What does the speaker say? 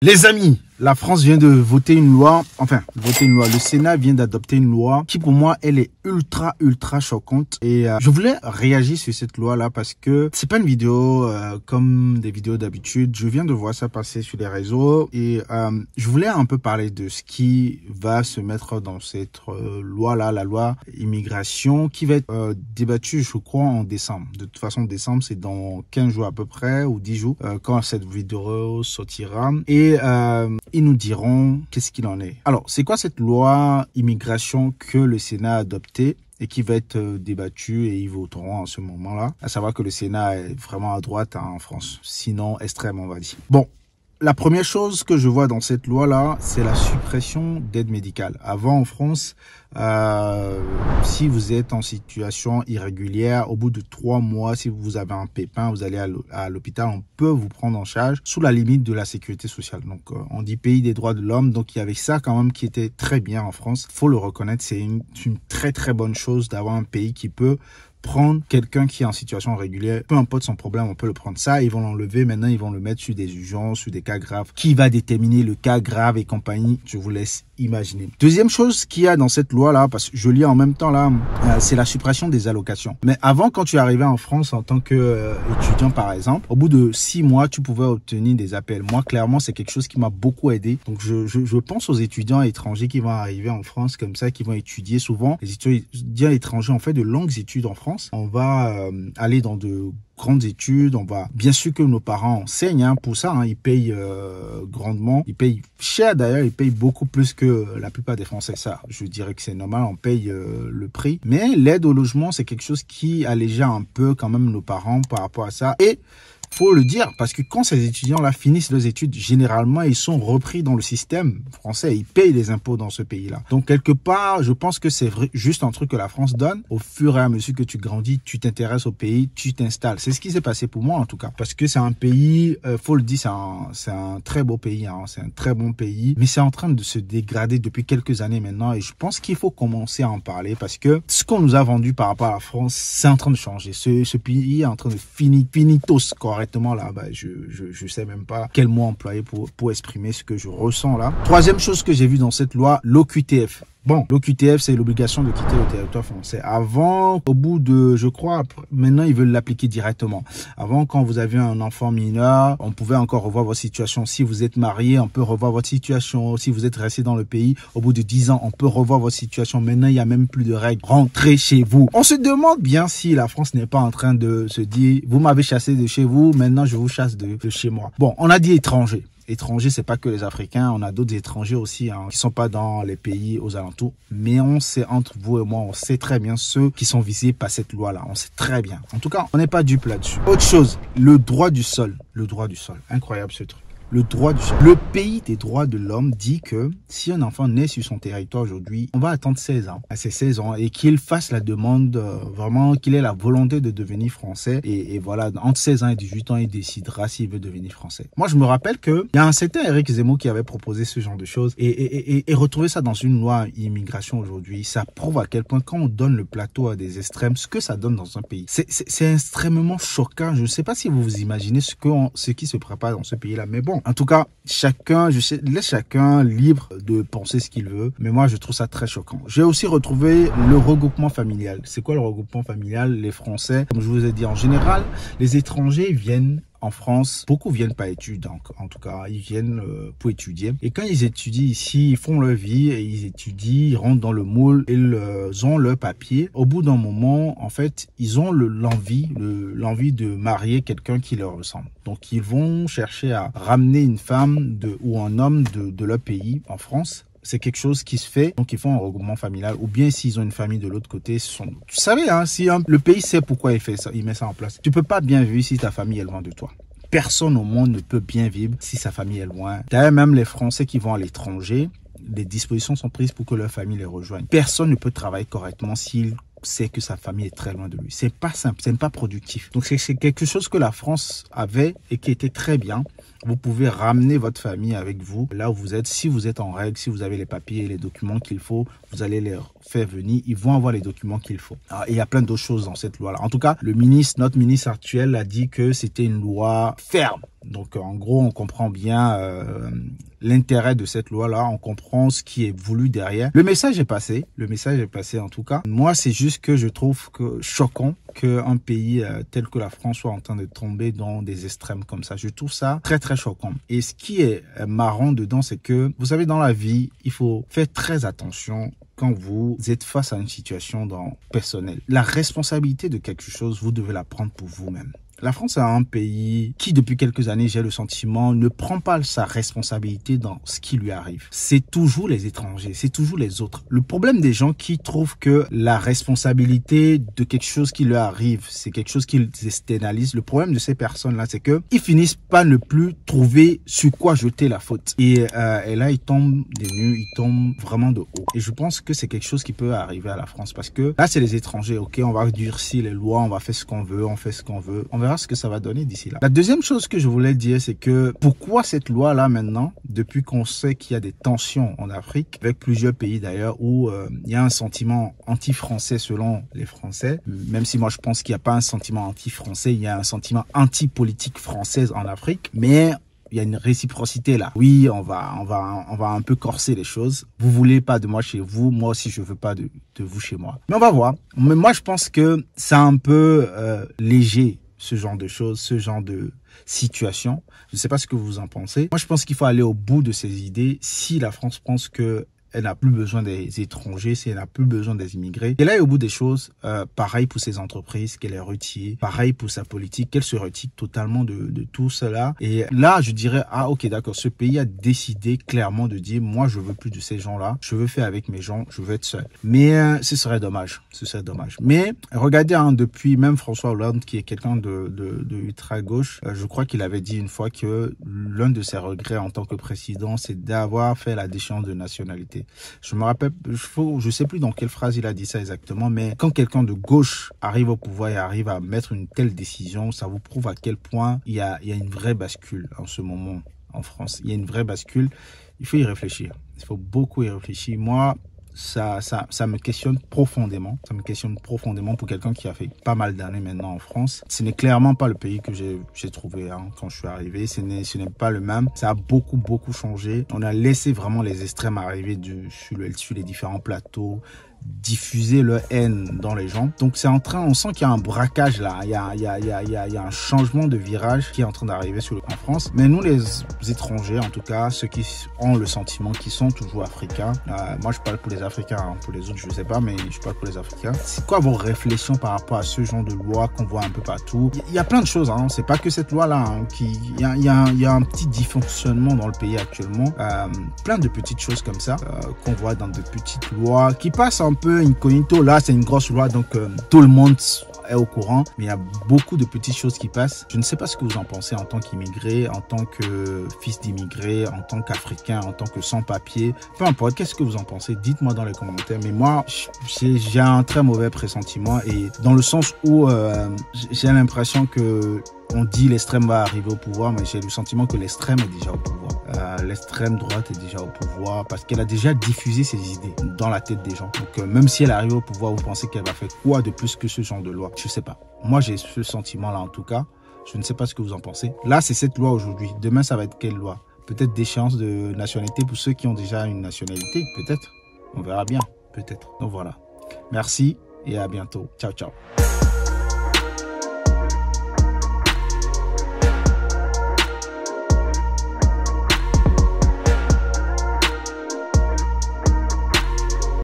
Les amis, la France vient de voter une loi, le Sénat vient d'adopter une loi qui pour moi, elle est ultra choquante. Et je voulais réagir sur cette loi-là parce que c'est pas une vidéo comme des vidéos d'habitude. Je viens de voir ça passer sur les réseaux et je voulais un peu parler de ce qui va se mettre dans cette loi-là, la loi immigration, qui va être débattue, je crois, en décembre. De toute façon, décembre, c'est dans 15 jours à peu près ou 10 jours quand cette vidéo sortira. Et ils nous diront qu'est-ce qu'il en est. Alors, c'est quoi cette loi immigration que le Sénat a adoptée et qui va être débattue et ils voteront en ce moment-là? À savoir que le Sénat est vraiment à droite en France, sinon extrême, on va dire. Bon. La première chose que je vois dans cette loi-là, c'est la suppression d'aide médicale. Avant, en France, si vous êtes en situation irrégulière, au bout de 3 mois, si vous avez un pépin, vous allez à l'hôpital, on peut vous prendre en charge sous la limite de la sécurité sociale. Donc, on dit pays des droits de l'homme. Donc, il y avait ça quand même qui était très bien en France. Faut le reconnaître, c'est une très bonne chose d'avoir un pays qui peut prendre quelqu'un qui est en situation régulière, peu importe son problème, on peut le prendre. Ça, ils vont l'enlever. Maintenant, ils vont le mettre sur des urgences, sur des cas graves. Qui va déterminer le cas grave et compagnie? Je vous laisse imaginer. Deuxième chose qu'il y a dans cette loi-là, parce que je lis en même temps là, c'est la suppression des allocations. Mais avant, quand tu arrivais en France en tant que étudiant, par exemple, au bout de 6 mois, tu pouvais obtenir des appels. Moi, clairement, c'est quelque chose qui m'a beaucoup aidé. Donc, je pense aux étudiants étrangers qui vont arriver en France comme ça, qui vont étudier souvent. Les étudiants étrangers ont fait de longues études en France. On va aller dans de grandes études, on va bien sûr que nos parents enseignent pour ça, ils payent grandement, ils payent cher d'ailleurs, ils payent beaucoup plus que la plupart des Français. Ça, je dirais que c'est normal, on paye le prix. Mais l'aide au logement, c'est quelque chose qui allégeait un peu quand même nos parents par rapport à ça. Et faut le dire, parce que quand ces étudiants-là finissent leurs études, généralement, ils sont repris dans le système français. Ils payent les impôts dans ce pays-là. Donc, quelque part, je pense que c'est juste un truc que la France donne. Au fur et à mesure que tu grandis, tu t'intéresses au pays, tu t'installes. C'est ce qui s'est passé pour moi, en tout cas. Parce que c'est un pays, faut le dire, c'est un très beau pays. C'est un très bon pays. Mais c'est en train de se dégrader depuis quelques années maintenant. Et je pense qu'il faut commencer à en parler parce que ce qu'on nous a vendu par rapport à la France, c'est en train de changer. Ce pays est en train de finitos, correctement là, je sais même pas quel mot employer pour exprimer ce que je ressens là. Troisième chose que j'ai vu dans cette loi, l'OQTF. Bon, l'OQTF, c'est l'obligation de quitter le territoire français. Avant, au bout de, je crois, maintenant, ils veulent l'appliquer directement. Avant, quand vous aviez un enfant mineur, on pouvait encore revoir votre situation. Si vous êtes marié, on peut revoir votre situation. Si vous êtes resté dans le pays, au bout de 10 ans, on peut revoir votre situation. Maintenant, il n'y a même plus de règles. Rentrez chez vous. On se demande bien si la France n'est pas en train de se dire, vous m'avez chassé de chez vous, maintenant je vous chasse de chez moi. Bon, on a dit étrangers. Étrangers, c'est pas que les Africains, on a d'autres étrangers aussi qui sont pas dans les pays aux alentours. Mais on sait, entre vous et moi, on sait très bien ceux qui sont visés par cette loi-là. On sait très bien. En tout cas, on n'est pas dupe là-dessus. Autre chose, le droit du sol. Le droit du sol. Incroyable ce truc. Le droit du sol. Le pays des droits de l'homme dit que si un enfant naît sur son territoire aujourd'hui, on va attendre 16 ans. À ses 16 ans et qu'il fasse la demande, vraiment qu'il ait la volonté de devenir français. Et voilà, entre 16 ans et 18 ans, il décidera s'il veut devenir français. Moi, je me rappelle que il y a un certain Éric Zemmour qui avait proposé ce genre de choses et retrouver ça dans une loi immigration aujourd'hui, ça prouve à quel point quand on donne le plateau à des extrêmes, ce que ça donne dans un pays. C'est extrêmement choquant. Je ne sais pas si vous vous imaginez ce qui se prépare dans ce pays-là, mais bon. En tout cas, laisse chacun libre de penser ce qu'il veut. Mais moi, je trouve ça très choquant. J'ai aussi retrouvé le regroupement familial. C'est quoi le regroupement familial? Les Français, comme je vous ai dit, en général, les étrangers viennent en France, beaucoup viennent pas étudier, donc en tout cas, ils viennent pour étudier. Et quand ils étudient ici, ils font leur vie et ils étudient, ils rentrent dans le moule, ils ont leur papier. Au bout d'un moment, en fait, ils ont l'envie de marier quelqu'un qui leur ressemble. Donc, ils vont chercher à ramener une femme ou un homme de leur pays en France. C'est quelque chose qui se fait, donc ils font un regroupement familial. Ou bien s'ils ont une famille de l'autre côté, vous savez, si le pays sait pourquoi il fait ça, il met ça en place. Tu peux pas bien vivre si ta famille est loin de toi. Personne au monde ne peut bien vivre si sa famille est loin. D'ailleurs, même les Français qui vont à l'étranger, les dispositions sont prises pour que leur famille les rejoigne. Personne ne peut travailler correctement s'il sait que sa famille est très loin de lui. C'est pas simple, c'est pas productif. Donc c'est quelque chose que la France avait et qui était très bien. Vous pouvez ramener votre famille avec vous là où vous êtes. Si vous êtes en règle, si vous avez les papiers et les documents qu'il faut, vous allez les faire venir. Ils vont avoir les documents qu'il faut. Et il y a plein d'autres choses dans cette loi-là. En tout cas, notre ministre actuel a dit que c'était une loi ferme. Donc, en gros, on comprend bien l'intérêt de cette loi-là. On comprend ce qui est voulu derrière. Le message est passé. Le message est passé, en tout cas. Moi, c'est juste que je trouve que choquant qu'un pays tel que la France soit en train de tomber dans des extrêmes comme ça. Je trouve ça très, très choquant. Et ce qui est marrant dedans, c'est que, vous savez, dans la vie, il faut faire très attention quand vous êtes face à une situation personnelle. La responsabilité de quelque chose, vous devez la prendre pour vous-même. La France est un pays qui, depuis quelques années, j'ai le sentiment, ne prend pas sa responsabilité dans ce qui lui arrive. C'est toujours les étrangers, c'est toujours les autres. Le problème des gens qui trouvent que la responsabilité de quelque chose qui leur arrive, c'est quelque chose qu'ils externalisent. Le problème de ces personnes-là, c'est que ils finissent par ne plus trouver sur quoi jeter la faute. Et là, ils tombent des nues, ils tombent vraiment de haut. Et je pense que c'est quelque chose qui peut arriver à la France parce que là, c'est les étrangers. Ok, on va durcir les lois, on va faire ce qu'on veut, on fait ce qu'on veut. On verra ce que ça va donner d'ici là. La deuxième chose que je voulais dire, c'est que pourquoi cette loi-là maintenant, depuis qu'on sait qu'il y a des tensions en Afrique, avec plusieurs pays d'ailleurs, où il y a un sentiment anti-français selon les Français, même si moi je pense qu'il n'y a pas un sentiment anti-français, il y a un sentiment anti-politique française en Afrique, mais il y a une réciprocité là. Oui, on va un peu corser les choses. Vous voulez pas de moi chez vous, moi aussi je veux pas de vous chez moi. Mais on va voir. Mais moi je pense que c'est un peu léger ce genre de choses, ce genre de situation. Je ne sais pas ce que vous en pensez. Moi je pense qu'il faut aller au bout de ces idées. Si la France pense que elle n'a plus besoin des étrangers, si elle n'a plus besoin des immigrés. Et là, au bout des choses, pareil pour ses entreprises, qu'elle les retire, pareil pour sa politique, qu'elle se retire totalement de tout cela. Et là, je dirais, ah ok, d'accord, ce pays a décidé clairement de dire, moi, je veux plus de ces gens-là, je veux faire avec mes gens, je veux être seul. Mais ce serait dommage, ce serait dommage. Mais regardez, hein, depuis même François Hollande, qui est quelqu'un de ultra-gauche, je crois qu'il avait dit une fois que l'un de ses regrets en tant que président, c'est d'avoir fait la déchéance de nationalité. Je me rappelle, je sais plus dans quelle phrase il a dit ça exactement, mais quand quelqu'un de gauche arrive au pouvoir et arrive à mettre une telle décision, ça vous prouve à quel point il y a une vraie bascule en ce moment en France. Il y a une vraie bascule. Il faut y réfléchir. Il faut beaucoup y réfléchir. Moi, ça me questionne profondément. Ça me questionne profondément pour quelqu'un qui a fait pas mal d'années maintenant en France. Ce n'est clairement pas le pays que j'ai trouvé quand je suis arrivé. Ce n'est pas le même. Ça a beaucoup changé. On a laissé vraiment les extrêmes arriver sur les différents plateaux, diffuser leur haine dans les gens. Donc c'est en train, on sent qu'il y a un braquage là, il y a un changement de virage qui est en train d'arriver en France. Mais nous les étrangers, en tout cas ceux qui ont le sentiment qu'ils sont toujours africains, moi je parle pour les Africains, hein, pour les autres je sais pas, mais je parle pour les Africains. C'est quoi vos réflexions par rapport à ce genre de loi qu'on voit un peu partout? Il y a plein de choses, hein. C'est pas que cette loi là, hein, il y a un petit dysfonctionnement dans le pays actuellement, plein de petites choses comme ça qu'on voit dans de petites lois qui passent un peu incognito. Là c'est une grosse loi, donc tout le monde est au courant, mais il y a beaucoup de petites choses qui passent. Je ne sais pas ce que vous en pensez en tant qu'immigré, en tant que fils d'immigré, en tant qu'Africain, en tant que sans-papier, peu importe, qu'est-ce que vous en pensez? Dites-moi dans les commentaires. Mais moi j'ai un très mauvais pressentiment, et dans le sens où j'ai l'impression que on dit l'extrême va arriver au pouvoir, mais j'ai le sentiment que l'extrême est déjà au pouvoir. L'extrême droite est déjà au pouvoir parce qu'elle a déjà diffusé ses idées dans la tête des gens. Donc même si elle arrive au pouvoir, vous pensez qu'elle va faire quoi de plus que ce genre de loi? Je sais pas. Moi j'ai ce sentiment-là en tout cas. Je ne sais pas ce que vous en pensez. Là c'est cette loi aujourd'hui. Demain ça va être quelle loi? Peut-être déchéance de nationalité pour ceux qui ont déjà une nationalité. Peut-être. On verra bien. Peut-être. Donc voilà. Merci et à bientôt. Ciao ciao.